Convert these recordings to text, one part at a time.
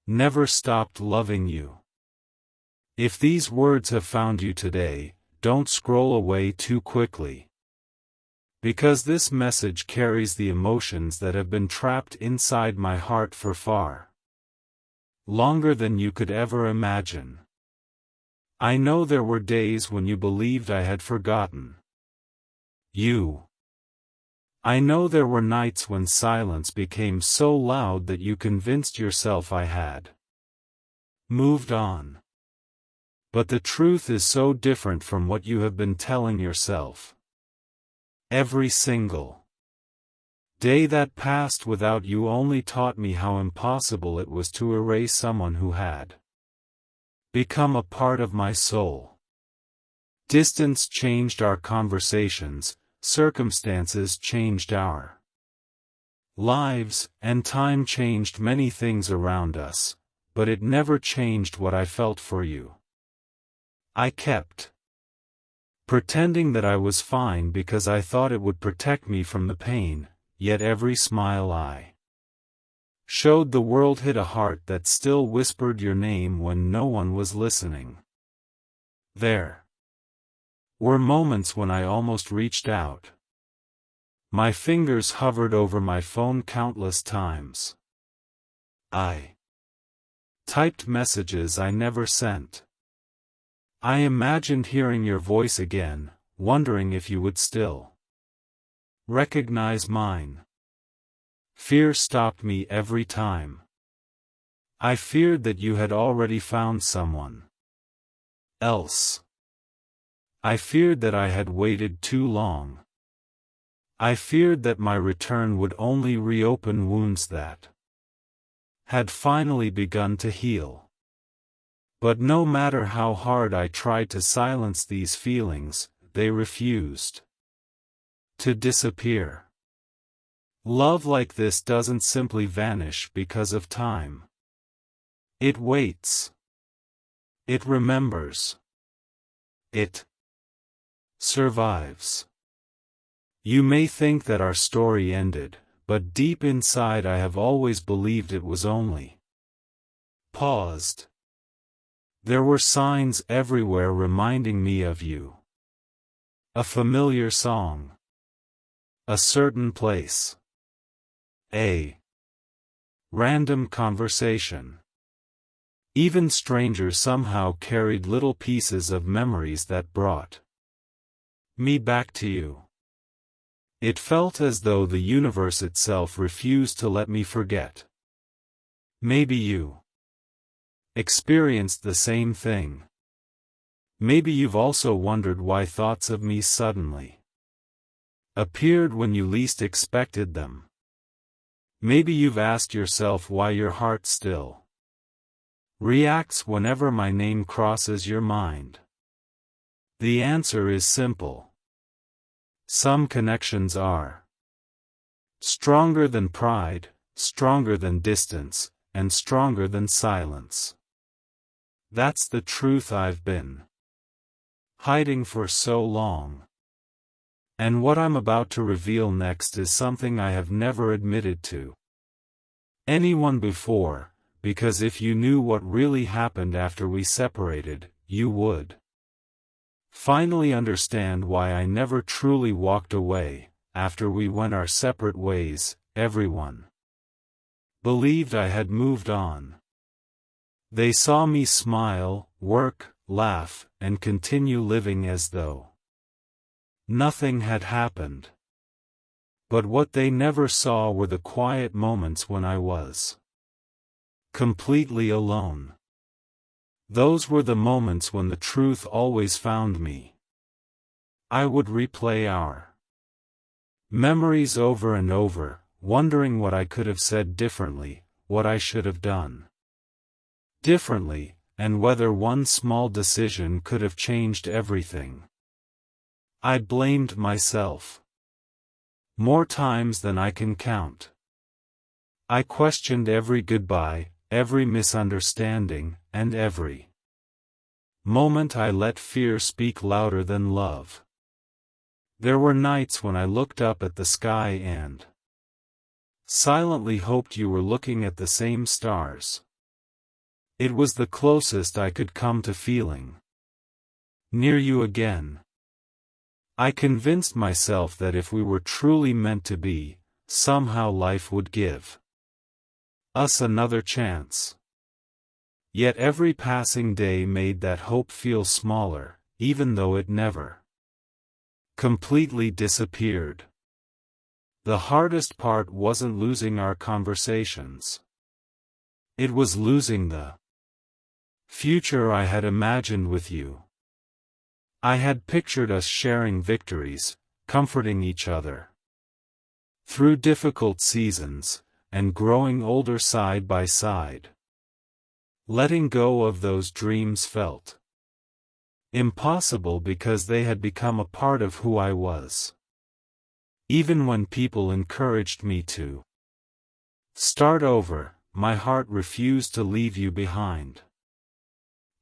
never stopped loving you. If these words have found you today, don't scroll away too quickly. Because this message carries the emotions that have been trapped inside my heart for far longer than you could ever imagine. I know there were days when you believed I had forgotten you. I know there were nights when silence became so loud that you convinced yourself I had moved on. But the truth is so different from what you have been telling yourself. Every single day that passed without you only taught me how impossible it was to erase someone who had become a part of my soul. Distance changed our conversations, circumstances changed our lives, and time changed many things around us, but it never changed what I felt for you. I kept pretending that I was fine because I thought it would protect me from the pain, yet every smile I showed the world hid a heart that still whispered your name when no one was listening. There were moments when I almost reached out. My fingers hovered over my phone countless times. I typed messages I never sent. I imagined hearing your voice again, wondering if you would still recognize mine. Fear stopped me every time. I feared that you had already found someone else. I feared that I had waited too long. I feared that my return would only reopen wounds that had finally begun to heal. But no matter how hard I tried to silence these feelings, they refused to disappear. Love like this doesn't simply vanish because of time. It waits. It remembers. It survives. You may think that our story ended, but deep inside I have always believed it was only paused. There were signs everywhere reminding me of you. A familiar song. A certain place. A random conversation. Even strangers somehow carried little pieces of memories that brought me back to you. It felt as though the universe itself refused to let me forget. Maybe you experienced the same thing. Maybe you've also wondered why thoughts of me suddenly appeared when you least expected them. Maybe you've asked yourself why your heart still reacts whenever my name crosses your mind. The answer is simple. Some connections are stronger than pride, stronger than distance, and stronger than silence. That's the truth I've been hiding for so long. And what I'm about to reveal next is something I have never admitted to anyone before, because if you knew what really happened after we separated, you would finally understand why I never truly walked away. After we went our separate ways, everyone believed I had moved on. They saw me smile, work, laugh, and continue living as though nothing had happened. But what they never saw were the quiet moments when I was completely alone. Those were the moments when the truth always found me. I would replay our memories over and over, wondering what I could have said differently, what I should have done differently, and whether one small decision could have changed everything. I blamed myself more times than I can count. I questioned every goodbye, every misunderstanding, and every moment I let fear speak louder than love. There were nights when I looked up at the sky and silently hoped you were looking at the same stars. It was the closest I could come to feeling near you again. I convinced myself that if we were truly meant to be, somehow life would give us another chance. Yet every passing day made that hope feel smaller, even though it never completely disappeared. The hardest part wasn't losing our conversations. It was losing the future I had imagined with you. I had pictured us sharing victories, comforting each other through difficult seasons, and growing older side by side. Letting go of those dreams felt impossible because they had become a part of who I was. Even when people encouraged me to start over, my heart refused to leave you behind.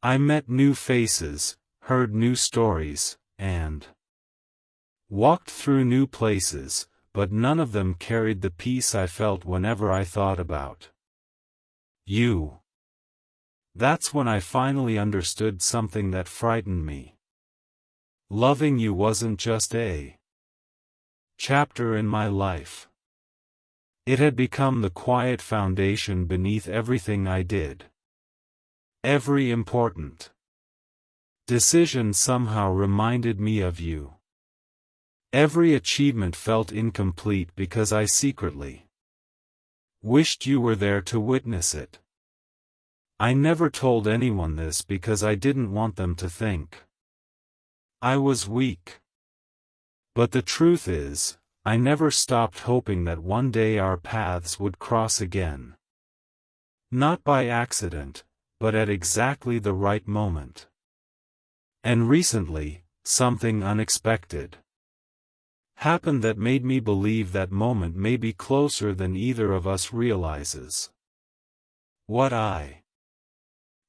I met new faces, heard new stories, and walked through new places, but none of them carried the peace I felt whenever I thought about you. That's when I finally understood something that frightened me. Loving you wasn't just a chapter in my life. It had become the quiet foundation beneath everything I did. Every important decision somehow reminded me of you. Every achievement felt incomplete because I secretly wished you were there to witness it. I never told anyone this because I didn't want them to think I was weak. But the truth is, I never stopped hoping that one day our paths would cross again. Not by accident, but at exactly the right moment. And recently, something unexpected happened that made me believe that moment may be closer than either of us realizes. What I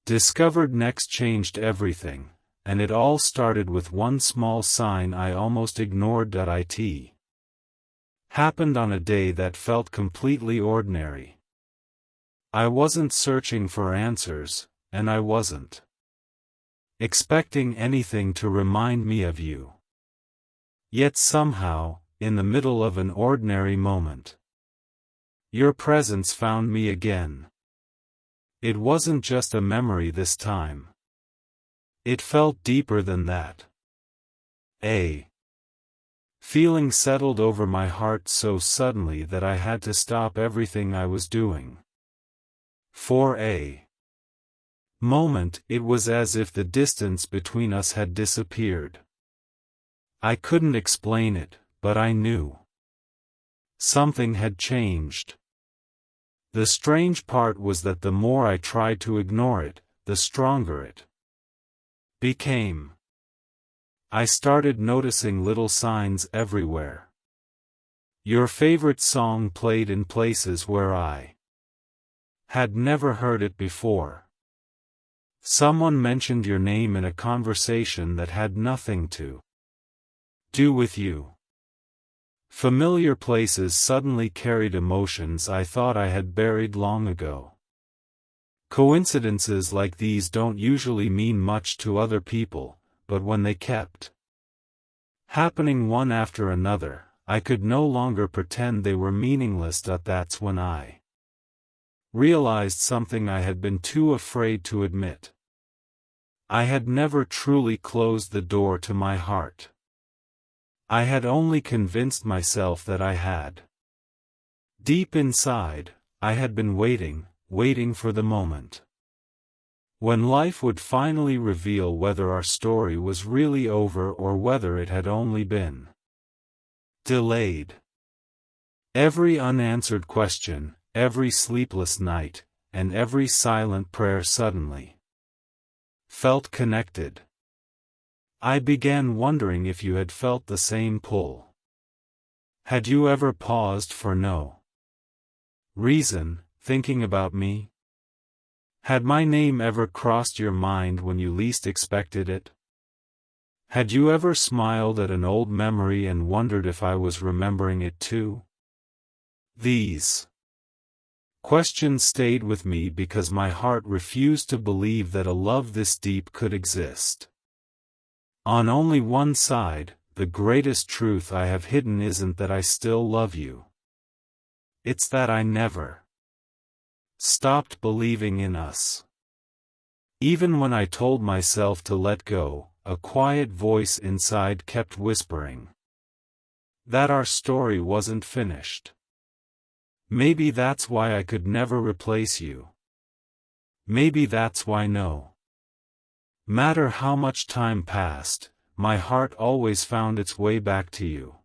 discovered next changed everything, and it all started with one small sign I almost ignored. It happened on a day that felt completely ordinary. I wasn't searching for answers, and I wasn't expecting anything to remind me of you. Yet somehow, in the middle of an ordinary moment, your presence found me again. It wasn't just a memory this time. It felt deeper than that. A feeling settled over my heart so suddenly that I had to stop everything I was doing. For a moment, it was as if the distance between us had disappeared. I couldn't explain it, but I knew something had changed. The strange part was that the more I tried to ignore it, the stronger it became. I started noticing little signs everywhere. Your favorite song played in places where I had never heard it before. Someone mentioned your name in a conversation that had nothing to do with you. Familiar places suddenly carried emotions I thought I had buried long ago. Coincidences like these don't usually mean much to other people, but when they kept happening one after another, I could no longer pretend they were meaningless. That's when I realized something I had been too afraid to admit. I had never truly closed the door to my heart. I had only convinced myself that I had. Deep inside, I had been waiting for the moment when life would finally reveal whether our story was really over or whether it had only been delayed. Every unanswered question, every sleepless night, and every silent prayer suddenly felt connected. I began wondering if you had felt the same pull. Had you ever paused for no reason, thinking about me? Had my name ever crossed your mind when you least expected it? Had you ever smiled at an old memory and wondered if I was remembering it too? These Questions stayed with me because my heart refused to believe that a love this deep could exist. On only one side, the greatest truth I have hidden isn't that I still love you. It's that I never stopped believing in us. Even when I told myself to let go, a quiet voice inside kept whispering that our story wasn't finished. Maybe that's why I could never replace you. Maybe that's why no matter how much time passed, my heart always found its way back to you.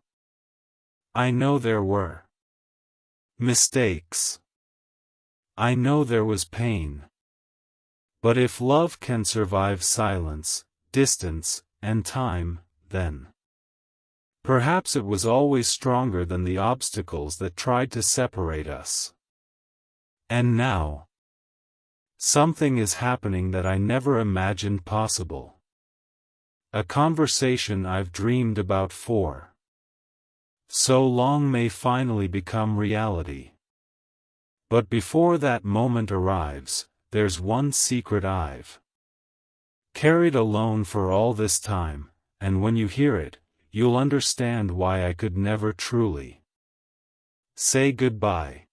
I know there were mistakes. I know there was pain. But if love can survive silence, distance, and time, then perhaps it was always stronger than the obstacles that tried to separate us. And now, something is happening that I never imagined possible. A conversation I've dreamed about for so long may finally become reality. But before that moment arrives, there's one secret I've carried alone for all this time, and when you hear it, you'll understand why I could never truly say goodbye.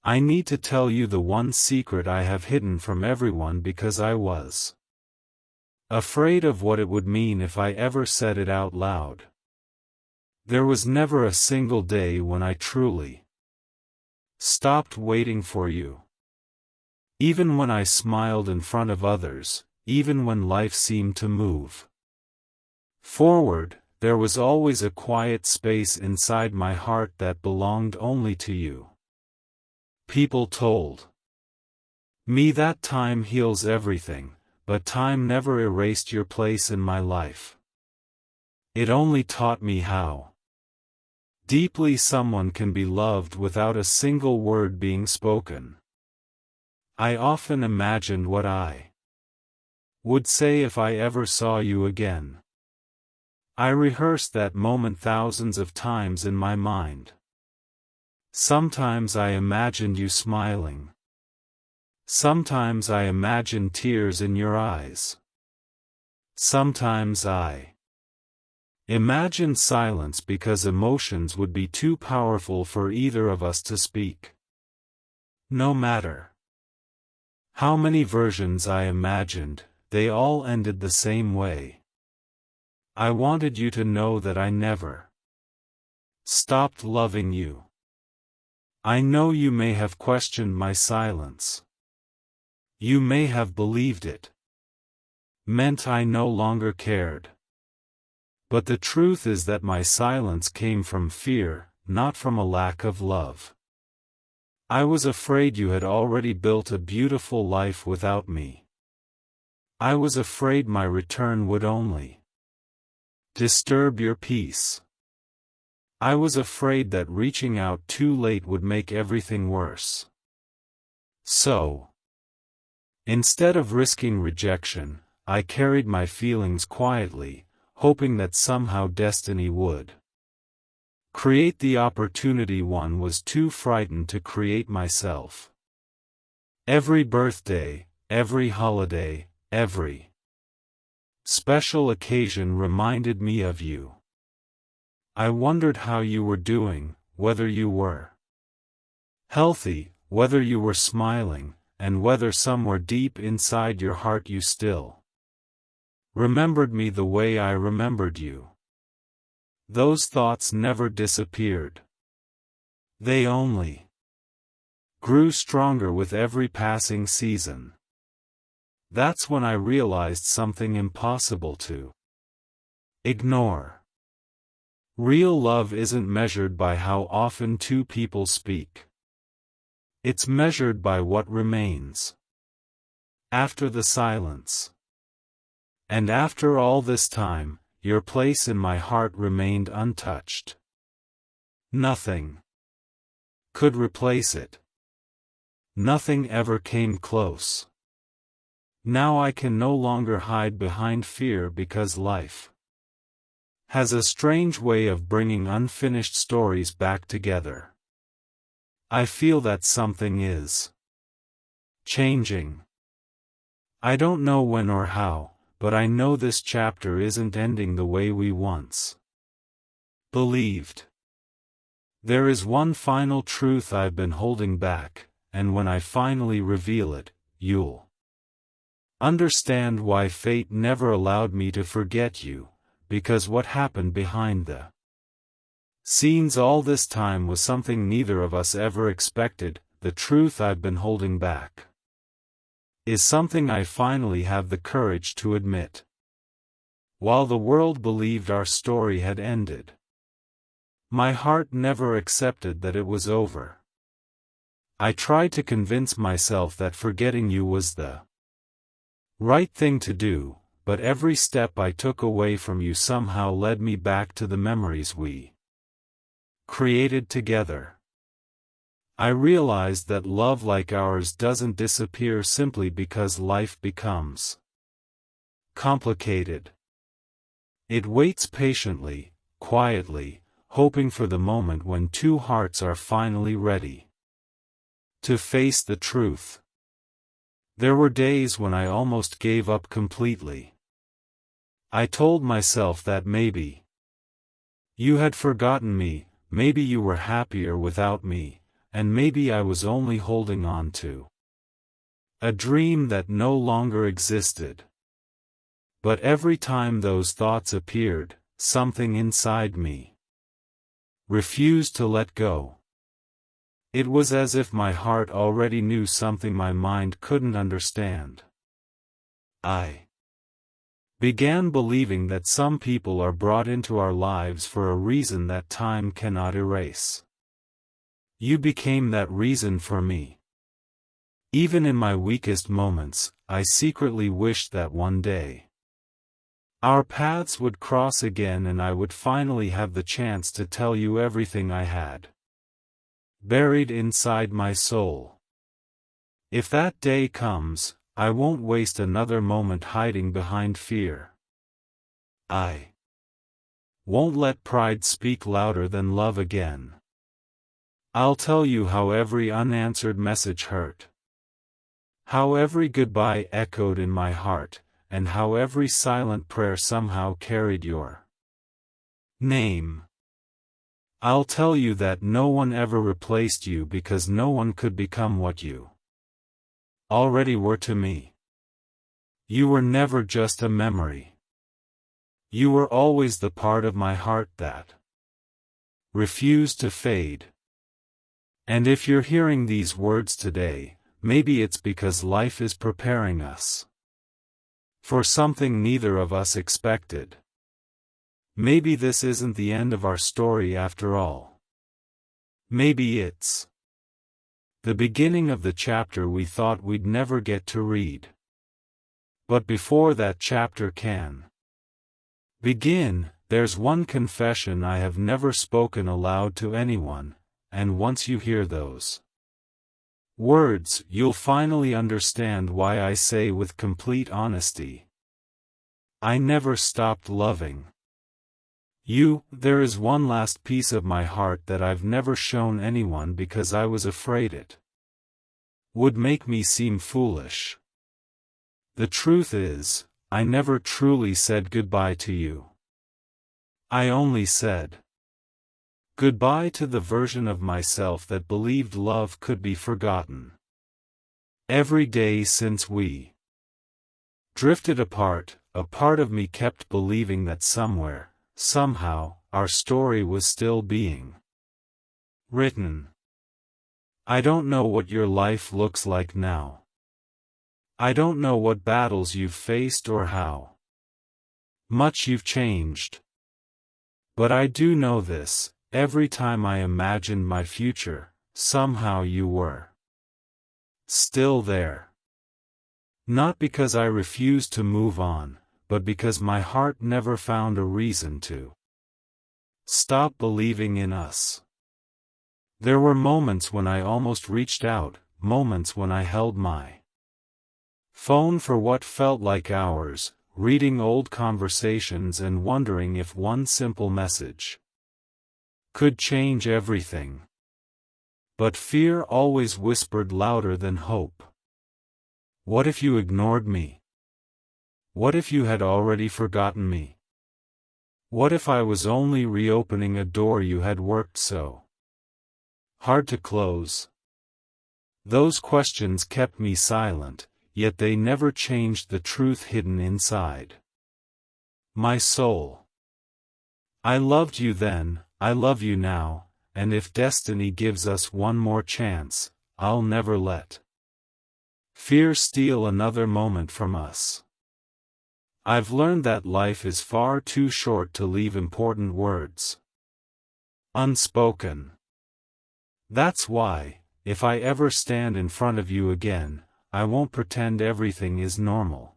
I need to tell you the one secret I have hidden from everyone because I was afraid of what it would mean if I ever said it out loud. There was never a single day when I truly stopped waiting for you. Even when I smiled in front of others, even when life seemed to move forward, there was always a quiet space inside my heart that belonged only to you. People told me that time heals everything, but time never erased your place in my life. It only taught me how deeply someone can be loved without a single word being spoken. I often imagined what I would say if I ever saw you again. I rehearsed that moment thousands of times in my mind. Sometimes I imagined you smiling. Sometimes I imagined tears in your eyes. Sometimes I imagined silence because emotions would be too powerful for either of us to speak. No matter how many versions I imagined, they all ended the same way. I wanted you to know that I never stopped loving you. I know you may have questioned my silence. You may have believed it meant I no longer cared. But the truth is that my silence came from fear, not from a lack of love. I was afraid you had already built a beautiful life without me. I was afraid my return would only disturb your peace. I was afraid that reaching out too late would make everything worse. So, instead of risking rejection, I carried my feelings quietly, hoping that somehow destiny would create the opportunity one was too frightened to create myself. Every birthday, every holiday, every special occasion reminded me of you. I wondered how you were doing, whether you were healthy, whether you were smiling, and whether somewhere deep inside your heart you still remembered me the way I remembered you. Those thoughts never disappeared. They only grew stronger with every passing season. That's when I realized something impossible to ignore. Real love isn't measured by how often two people speak. It's measured by what remains after the silence. And after all this time, your place in my heart remained untouched. Nothing could replace it. Nothing ever came close. Now I can no longer hide behind fear because life has a strange way of bringing unfinished stories back together. I feel that something is changing. I don't know when or how, but I know this chapter isn't ending the way we once believed. There is one final truth I've been holding back, and when I finally reveal it, you'll understand why fate never allowed me to forget you, because what happened behind the scenes all this time was something neither of us ever expected. The truth I've been holding back is something I finally have the courage to admit. While the world believed our story had ended, my heart never accepted that it was over. I tried to convince myself that forgetting you was the right thing to do, but every step I took away from you somehow led me back to the memories we created together. I realized that love like ours doesn't disappear simply because life becomes complicated. It waits patiently, quietly, hoping for the moment when two hearts are finally ready to face the truth. There were days when I almost gave up completely. I told myself that maybe you had forgotten me, maybe you were happier without me, and maybe I was only holding on to a dream that no longer existed. But every time those thoughts appeared, something inside me refused to let go. It was as if my heart already knew something my mind couldn't understand. I began believing that some people are brought into our lives for a reason that time cannot erase. You became that reason for me. Even in my weakest moments, I secretly wished that one day our paths would cross again and I would finally have the chance to tell you everything I had buried inside my soul. If that day comes, I won't waste another moment hiding behind fear. I won't let pride speak louder than love again. I'll tell you how every unanswered message hurt, how every goodbye echoed in my heart, and how every silent prayer somehow carried your name. I'll tell you that no one ever replaced you because no one could become what you already were to me. You were never just a memory. You were always the part of my heart that refused to fade. And if you're hearing these words today, maybe it's because life is preparing us for something neither of us expected. Maybe this isn't the end of our story after all. Maybe it's the beginning of the chapter we thought we'd never get to read. But before that chapter can begin, there's one confession I have never spoken aloud to anyone, and once you hear those words, you'll finally understand why I say with complete honesty, I never stopped loving you. There is one last piece of my heart that I've never shown anyone because I was afraid it would make me seem foolish. The truth is, I never truly said goodbye to you. I only said goodbye to the version of myself that believed love could be forgotten. Every day since we drifted apart, a part of me kept believing that somewhere, somehow, our story was still being written. I don't know what your life looks like now. I don't know what battles you've faced or how much you've changed. But I do know this, every time I imagined my future, somehow you were still there. Not because I refused to move on, but because my heart never found a reason to stop believing in us. There were moments when I almost reached out, moments when I held my phone for what felt like hours, reading old conversations and wondering if one simple message could change everything. But fear always whispered louder than hope. What if you ignored me? What if you had already forgotten me? What if I was only reopening a door you had worked so hard to close? Those questions kept me silent, yet they never changed the truth hidden inside my soul. I loved you then, I love you now, and if destiny gives us one more chance, I'll never let fear steal another moment from us. I've learned that life is far too short to leave important words unspoken. That's why, if I ever stand in front of you again, I won't pretend everything is normal.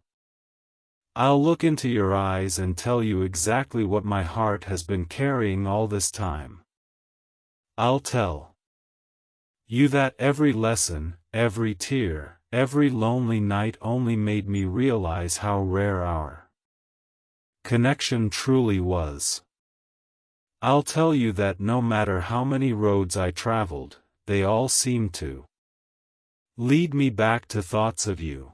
I'll look into your eyes and tell you exactly what my heart has been carrying all this time. I'll tell you that every lesson, every tear, every lonely night only made me realize how rare our connection truly was. I'll tell you that no matter how many roads I traveled, they all seemed to lead me back to thoughts of you.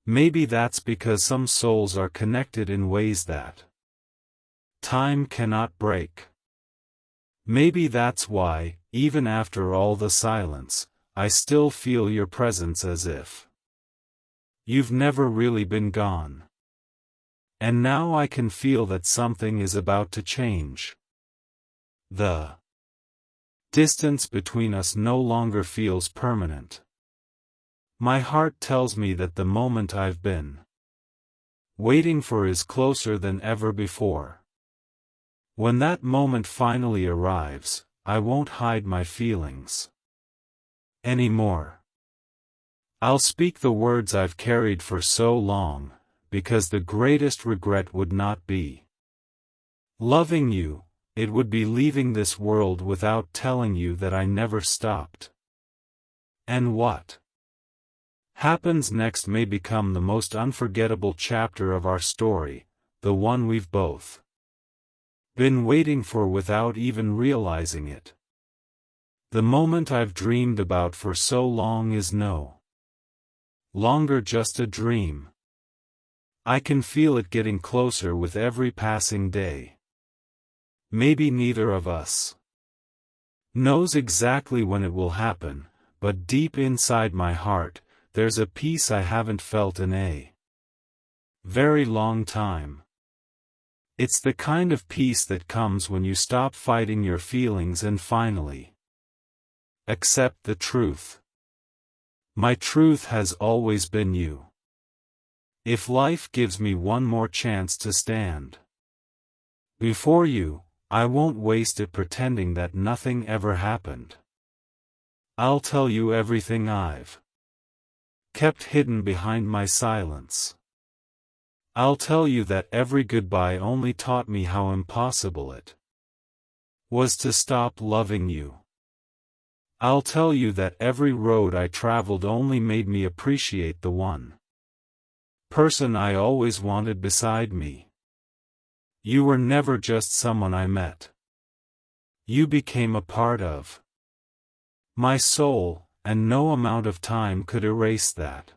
Maybe that's because some souls are connected in ways that time cannot break. Maybe that's why, even after all the silence, I still feel your presence as if you've never really been gone. And now I can feel that something is about to change. The distance between us no longer feels permanent. My heart tells me that the moment I've been waiting for is closer than ever before. When that moment finally arrives, I won't hide my feelings anymore. I'll speak the words I've carried for so long, because the greatest regret would not be loving you, it would be leaving this world without telling you that I never stopped. And what happens next may become the most unforgettable chapter of our story, the one we've both been waiting for without even realizing it. The moment I've dreamed about for so long is no longer just a dream. I can feel it getting closer with every passing day. Maybe neither of us knows exactly when it will happen, but deep inside my heart, there's a peace I haven't felt in a very long time. It's the kind of peace that comes when you stop fighting your feelings and finally accept the truth. My truth has always been you. If life gives me one more chance to stand before you, I won't waste it pretending that nothing ever happened. I'll tell you everything I've kept hidden behind my silence. I'll tell you that every goodbye only taught me how impossible it was to stop loving you. I'll tell you that every road I traveled only made me appreciate the one person I always wanted beside me. You were never just someone I met. You became a part of my soul, and no amount of time could erase that.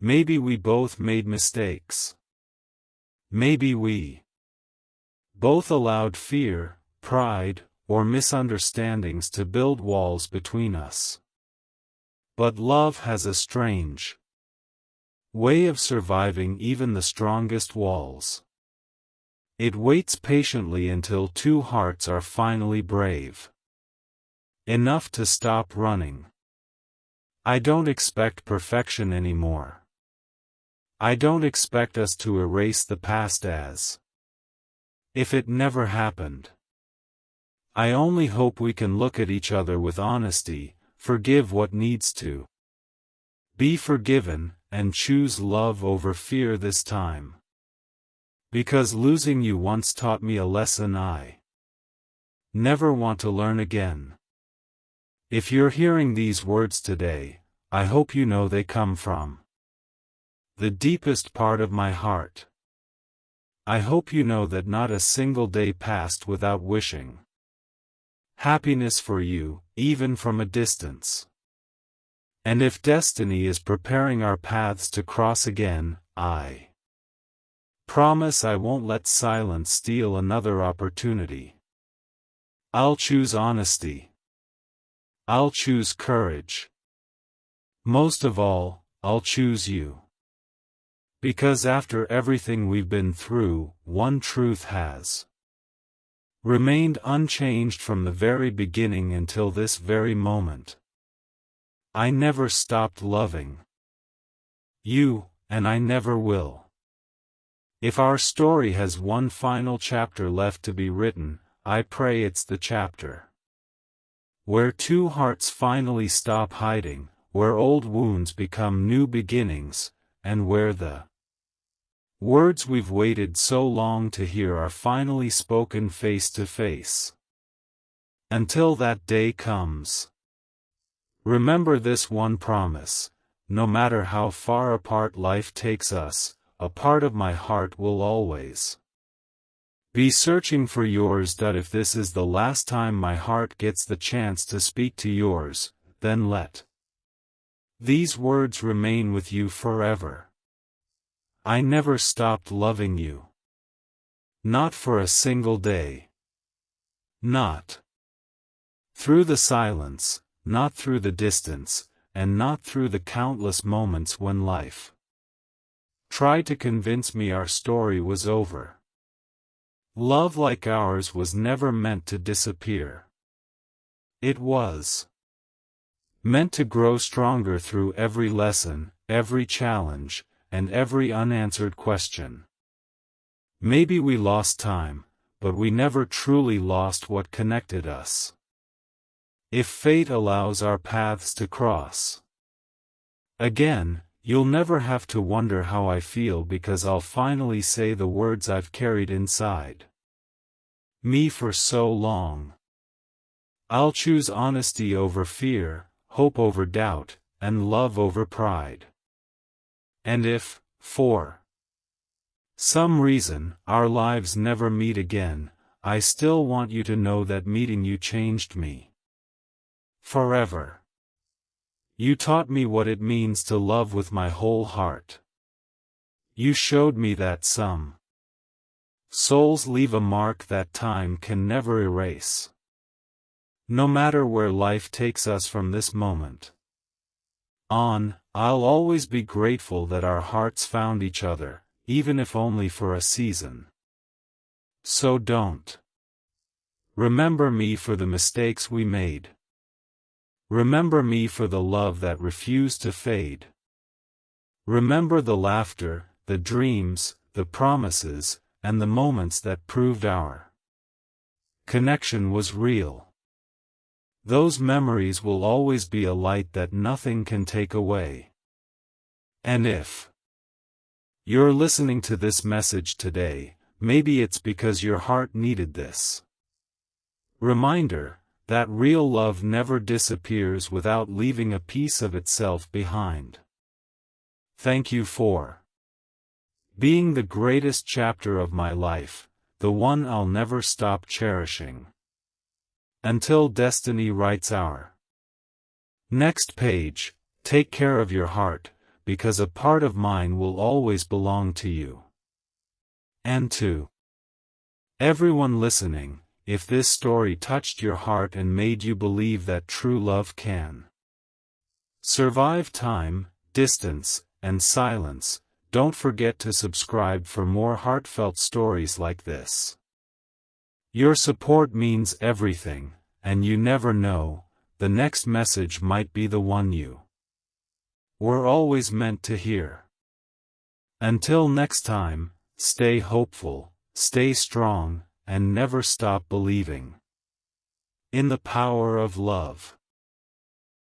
Maybe we both made mistakes. Maybe we both allowed fear, pride, or misunderstandings to build walls between us. But love has a strange way of surviving even the strongest walls. It waits patiently until two hearts are finally brave enough to stop running. I don't expect perfection anymore. I don't expect us to erase the past as if it never happened. I only hope we can look at each other with honesty, forgive what needs to be forgiven, and choose love over fear this time. Because losing you once taught me a lesson I never want to learn again. If you're hearing these words today, I hope you know they come from the deepest part of my heart. I hope you know that not a single day passed without wishing happiness for you, even from a distance. And if destiny is preparing our paths to cross again, I promise I won't let silence steal another opportunity. I'll choose honesty. I'll choose courage. Most of all, I'll choose you. Because after everything we've been through, one truth has remained unchanged from the very beginning until this very moment. I never stopped loving you, and I never will. If our story has one final chapter left to be written, I pray it's the chapter where two hearts finally stop hiding, where old wounds become new beginnings, and where the words we've waited so long to hear are finally spoken face to face. Until that day comes, remember this one promise: no matter how far apart life takes us, a part of my heart will always be searching for yours. If this is the last time my heart gets the chance to speak to yours, then let these words remain with you forever. I never stopped loving you. Not for a single day. Not through the silence, not through the distance, and not through the countless moments when life tried to convince me our story was over. Love like ours was never meant to disappear. It was meant to grow stronger through every lesson, every challenge, and every unanswered question. Maybe we lost time, but we never truly lost what connected us. If fate allows our paths to cross again, you'll never have to wonder how I feel, because I'll finally say the words I've carried inside me for so long. I'll choose honesty over fear, hope over doubt, and love over pride. And if, for some reason, our lives never meet again, I still want you to know that meeting you changed me forever. You taught me what it means to love with my whole heart. You showed me that some souls leave a mark that time can never erase. No matter where life takes us from this moment on, I'll always be grateful that our hearts found each other, even if only for a season. So don't remember me for the mistakes we made. Remember me for the love that refused to fade. Remember the laughter, the dreams, the promises, and the moments that proved our connection was real. Those memories will always be a light that nothing can take away. And if you're listening to this message today, maybe it's because your heart needed this reminder that real love never disappears without leaving a piece of itself behind. Thank you for being the greatest chapter of my life, the one I'll never stop cherishing. Until destiny writes our next page, take care of your heart, because a part of mine will always belong to you. And to everyone listening, if this story touched your heart and made you believe that true love can survive time, distance, and silence, don't forget to subscribe for more heartfelt stories like this. Your support means everything, and you never know, the next message might be the one you were always meant to hear. Until next time, stay hopeful, stay strong, and never stop believing in the power of love.